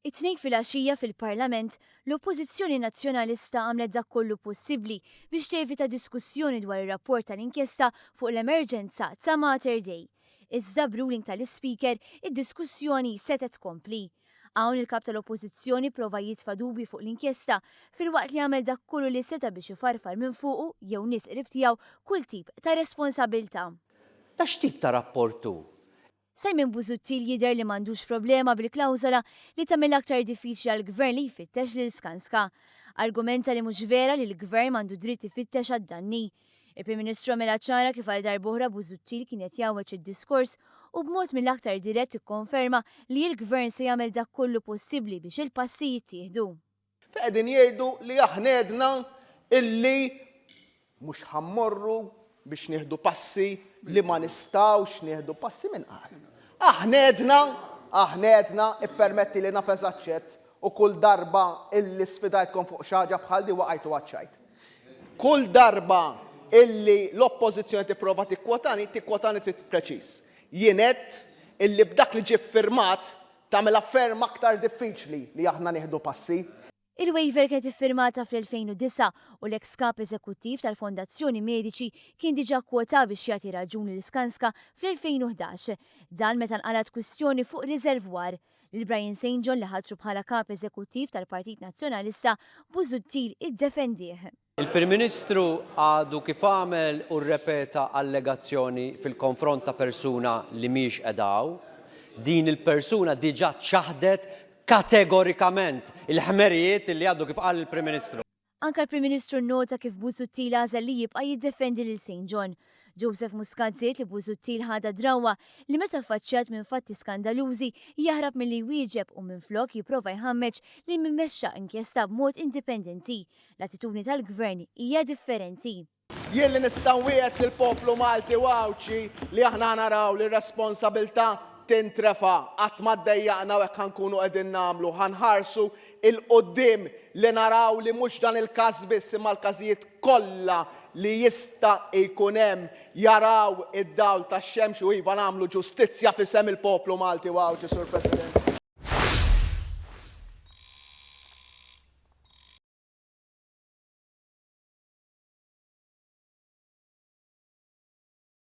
It-tnejn filgħaxija fil-Parlament, l-Oppożizzjoni Nazzjonalista għamlet dak kollu possibbli biex tevita diskussjoni dwar ir-rapport tal-inkjesta fuq l-emerġenza ta' Mater Dei. Iżda b'ruling tal-Ispeaker, id-diskussjoni setet tkompli. Hawn il-kap tal-Oppożizzjoni prova jitfa' dubji fuq l-inkjesta fil-waqt li għamel dak kollu li seta' biex ifarfar minn fuqu jew nies qrib tiegħu kull tip ta' responsabilta'. Ta' x'tip ta' rapportu? Simon Busuttil jidher li m'għandux problema bil-klawżola li tagħmel aktar diffiċli għall-gvern li jfittex lil Skanska. Argumenta li mhux vera li l-gvern m'għandu dritt ifittex għad-danni. Il-Prim Ministru għamilha ċara kif għal darb'oħra Busuttil kien qed jgħawweġ id-diskors u b'mod mill-aktar dirett ikkonferma li l-gvern se jagħmel dak kollu possibbli biex il-passi jittieħdu. Qegħdin jgħidu li aħna għedna illi mhux ħammorru biex nieħdu passi li ma nistgħux nieħdu passi minn qal. Aħna għedna ippermetti li nafeż aċċett u kull darba illi sfidajtkom fuq xi ħaġa bħal di waqajtu għaċċajt. Kull darba illi l-oppożizzjoni tipprova tikkwotani trid preċiż. Jien għedt illi b'dak li ġie ffirmat tagħmel ferm aktar diffiċli li aħna nieħdu passi. Il-waiver kienet iffirmata fl-2009 u l-ex kap eżekuttiv tal-Fondazzjoni Mediċi kien diġà kwota biex jagħti raġuni l Skanska fl-2011. Dan meta nqalat kwistjoni fuq riservwar. Lil Brian St. John li ħatru bħala kap eżekuttiv tal-Partit Nazzjonalista Busuttil iddefendih. Il-Prim Ministru għadu kif għamel u rrepeta allegazzjoni fil-konfront ta' persuna li mhix qedaw. Din il-persuna diġà ċaħdet kategorikament il-ħmerijiet li għaddu kif qal il-Prim Ministru. Anka l-Prim Ministru nota kif Busuttil għażel li jibqa' jiddefendi lil St. John. Joseph Muscat żied li Busuttil ħada drawwa li meta affaċċjat minn fatti skandalużi jaħrab milli jwieġeb u minflok jipprova jħammeġ li mmexxa inkjesta b'mod indipendenti. L-attitudni tal-gvern hija differenti. Jien li nista' nwieqed lill-poplu Malti wawċi li aħna naraw li responsabilità tintrefa' qatt ma ddejjaqna u hekk ħankunu qegħdin nagħmlu ħanħarsu il-qudiem li naraw li mhux dan il-każ biss imma l-każijiet kollha li jista' jkun hemm jaraw id-dawl tax-xemx u iva nagħmlu ġustizzja f'isem il-poplu Malti wawċi, Sur President.